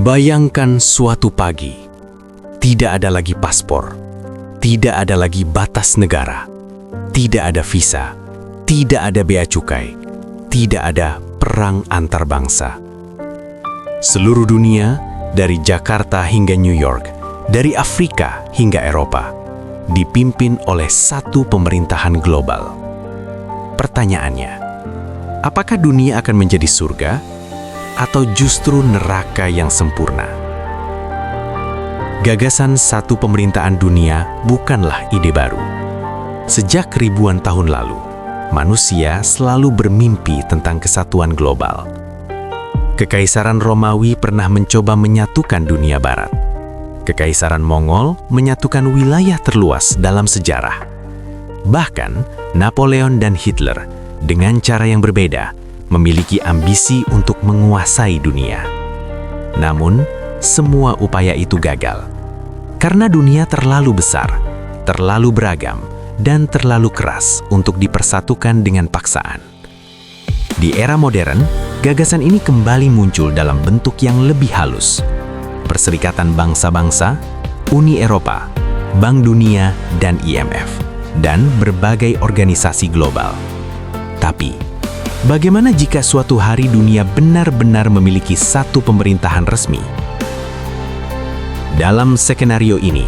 Bayangkan suatu pagi, tidak ada lagi paspor, tidak ada lagi batas negara, tidak ada visa, tidak ada bea cukai, tidak ada perang antar bangsa. Seluruh dunia, dari Jakarta hingga New York, dari Afrika hingga Eropa, dipimpin oleh satu pemerintahan global. Pertanyaannya, apakah dunia akan menjadi surga atau justru neraka yang sempurna? Gagasan satu pemerintahan dunia bukanlah ide baru. Sejak ribuan tahun lalu, manusia selalu bermimpi tentang kesatuan global. Kekaisaran Romawi pernah mencoba menyatukan dunia barat. Kekaisaran Mongol menyatukan wilayah terluas dalam sejarah. Bahkan, Napoleon dan Hitler dengan cara yang berbeda memiliki ambisi untuk menguasai dunia. Namun, semua upaya itu gagal. Karena dunia terlalu besar, terlalu beragam, dan terlalu keras untuk dipersatukan dengan paksaan. Di era modern, gagasan ini kembali muncul dalam bentuk yang lebih halus. Perserikatan Bangsa-Bangsa, Uni Eropa, Bank Dunia, dan IMF, dan berbagai organisasi global. Tapi, bagaimana jika suatu hari dunia benar-benar memiliki satu pemerintahan resmi? Dalam skenario ini,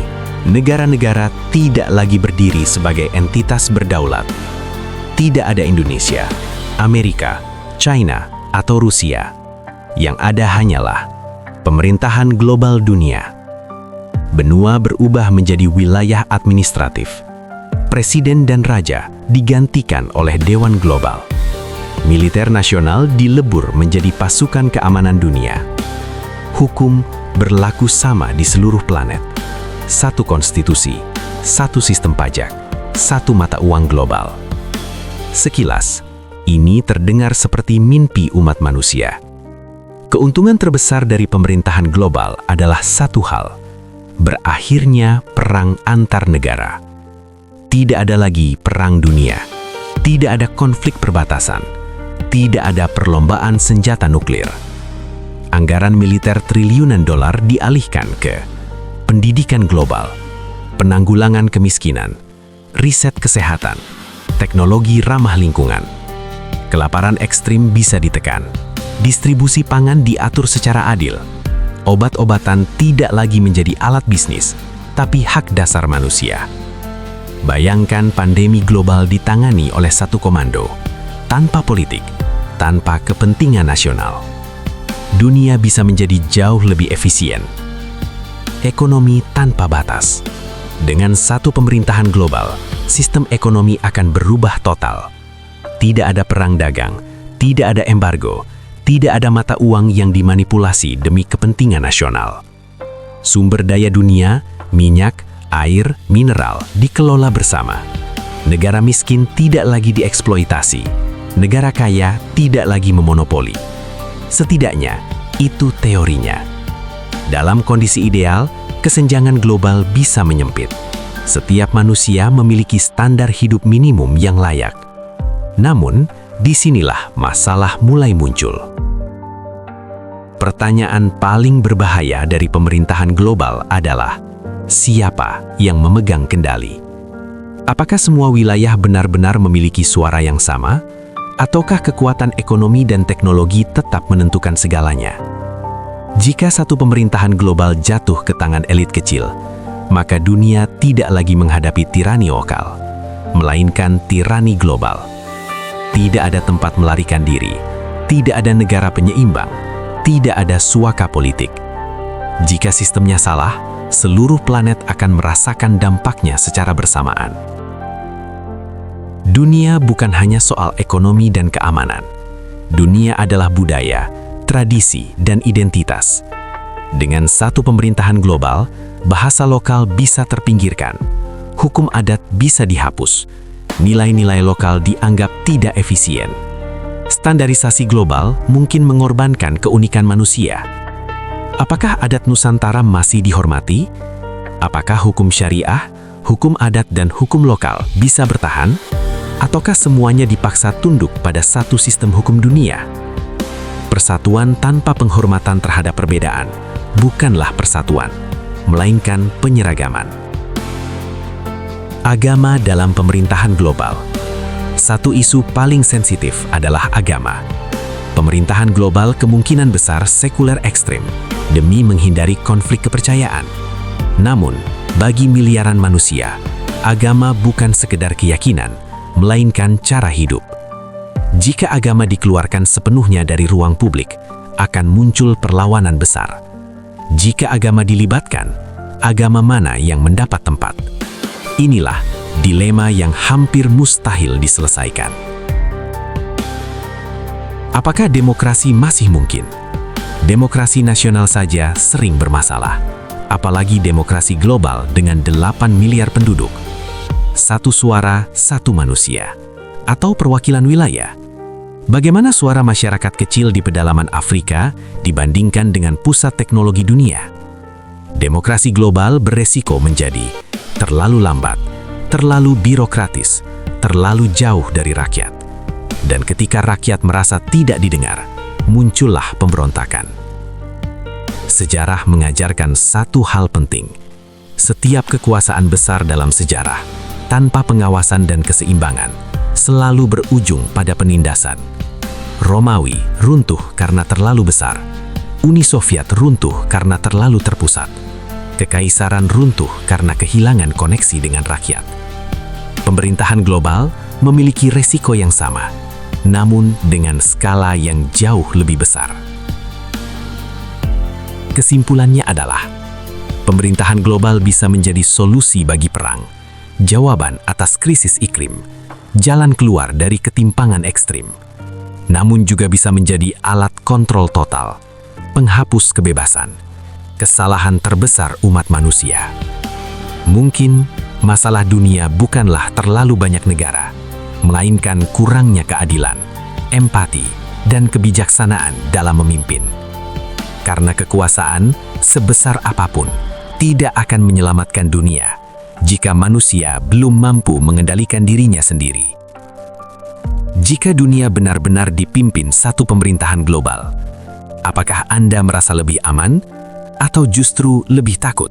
negara-negara tidak lagi berdiri sebagai entitas berdaulat. Tidak ada Indonesia, Amerika, China, atau Rusia. Yang ada hanyalah pemerintahan global dunia. Benua berubah menjadi wilayah administratif. Presiden dan raja digantikan oleh Dewan Global. Militer nasional dilebur menjadi pasukan keamanan dunia. Hukum berlaku sama di seluruh planet. Satu konstitusi, satu sistem pajak, satu mata uang global. Sekilas, ini terdengar seperti mimpi umat manusia. Keuntungan terbesar dari pemerintahan global adalah satu hal: berakhirnya perang antar negara. Tidak ada lagi perang dunia, tidak ada konflik perbatasan, tidak ada perlombaan senjata nuklir. Anggaran militer triliunan dolar dialihkan ke pendidikan global, penanggulangan kemiskinan, riset kesehatan, teknologi ramah lingkungan. Kelaparan ekstrim bisa ditekan, distribusi pangan diatur secara adil, obat-obatan tidak lagi menjadi alat bisnis, tapi hak dasar manusia. Bayangkan pandemi global ditangani oleh satu komando, tanpa politik, tanpa kepentingan nasional. Dunia bisa menjadi jauh lebih efisien. Ekonomi tanpa batas. Dengan satu pemerintahan global, sistem ekonomi akan berubah total. Tidak ada perang dagang, tidak ada embargo, tidak ada mata uang yang dimanipulasi demi kepentingan nasional. Sumber daya dunia, minyak, air, mineral dikelola bersama. Negara miskin tidak lagi dieksploitasi. Negara kaya tidak lagi memonopoli. Setidaknya, itu teorinya. Dalam kondisi ideal, kesenjangan global bisa menyempit. Setiap manusia memiliki standar hidup minimum yang layak. Namun, disinilah masalah mulai muncul. Pertanyaan paling berbahaya dari pemerintahan global adalah, siapa yang memegang kendali? Apakah semua wilayah benar-benar memiliki suara yang sama? Ataukah kekuatan ekonomi dan teknologi tetap menentukan segalanya? Jika satu pemerintahan global jatuh ke tangan elit kecil, maka dunia tidak lagi menghadapi tirani lokal, melainkan tirani global. Tidak ada tempat melarikan diri, tidak ada negara penyeimbang, tidak ada suaka politik. Jika sistemnya salah, seluruh planet akan merasakan dampaknya secara bersamaan. Dunia bukan hanya soal ekonomi dan keamanan. Dunia adalah budaya, tradisi, dan identitas. Dengan satu pemerintahan global, bahasa lokal bisa terpinggirkan, hukum adat bisa dihapus, nilai-nilai lokal dianggap tidak efisien. Standarisasi global mungkin mengorbankan keunikan manusia. Apakah adat Nusantara masih dihormati? Apakah hukum syariah, hukum adat, dan hukum lokal bisa bertahan? Ataukah semuanya dipaksa tunduk pada satu sistem hukum dunia? Persatuan tanpa penghormatan terhadap perbedaan bukanlah persatuan, melainkan penyeragaman. Agama dalam pemerintahan global. Satu isu paling sensitif adalah agama. Pemerintahan global kemungkinan besar sekuler ekstrim demi menghindari konflik kepercayaan. Namun, bagi miliaran manusia, agama bukan sekedar keyakinan, melainkan cara hidup. Jika agama dikeluarkan sepenuhnya dari ruang publik, akan muncul perlawanan besar. Jika agama dilibatkan, agama mana yang mendapat tempat? Inilah dilema yang hampir mustahil diselesaikan. Apakah demokrasi masih mungkin? Demokrasi nasional saja sering bermasalah, apalagi demokrasi global dengan 8 miliar penduduk. Satu suara, satu manusia. Atau perwakilan wilayah. Bagaimana suara masyarakat kecil di pedalaman Afrika dibandingkan dengan pusat teknologi dunia? Demokrasi global beresiko menjadi terlalu lambat, terlalu birokratis, terlalu jauh dari rakyat. Dan ketika rakyat merasa tidak didengar, muncullah pemberontakan. Sejarah mengajarkan satu hal penting. Setiap kekuasaan besar dalam sejarah, tanpa pengawasan dan keseimbangan, selalu berujung pada penindasan. Romawi runtuh karena terlalu besar. Uni Soviet runtuh karena terlalu terpusat. Kekaisaran runtuh karena kehilangan koneksi dengan rakyat. Pemerintahan global memiliki resiko yang sama, namun dengan skala yang jauh lebih besar. Kesimpulannya adalah, pemerintahan global bisa menjadi solusi bagi perang, jawaban atas krisis iklim, jalan keluar dari ketimpangan ekstrim. Namun juga bisa menjadi alat kontrol total, penghapus kebebasan, kesalahan terbesar umat manusia. Mungkin masalah dunia bukanlah terlalu banyak negara, melainkan kurangnya keadilan, empati, dan kebijaksanaan dalam memimpin. Karena kekuasaan, sebesar apapun, tidak akan menyelamatkan dunia jika manusia belum mampu mengendalikan dirinya sendiri. Jika dunia benar-benar dipimpin satu pemerintahan global, apakah Anda merasa lebih aman? Atau justru lebih takut?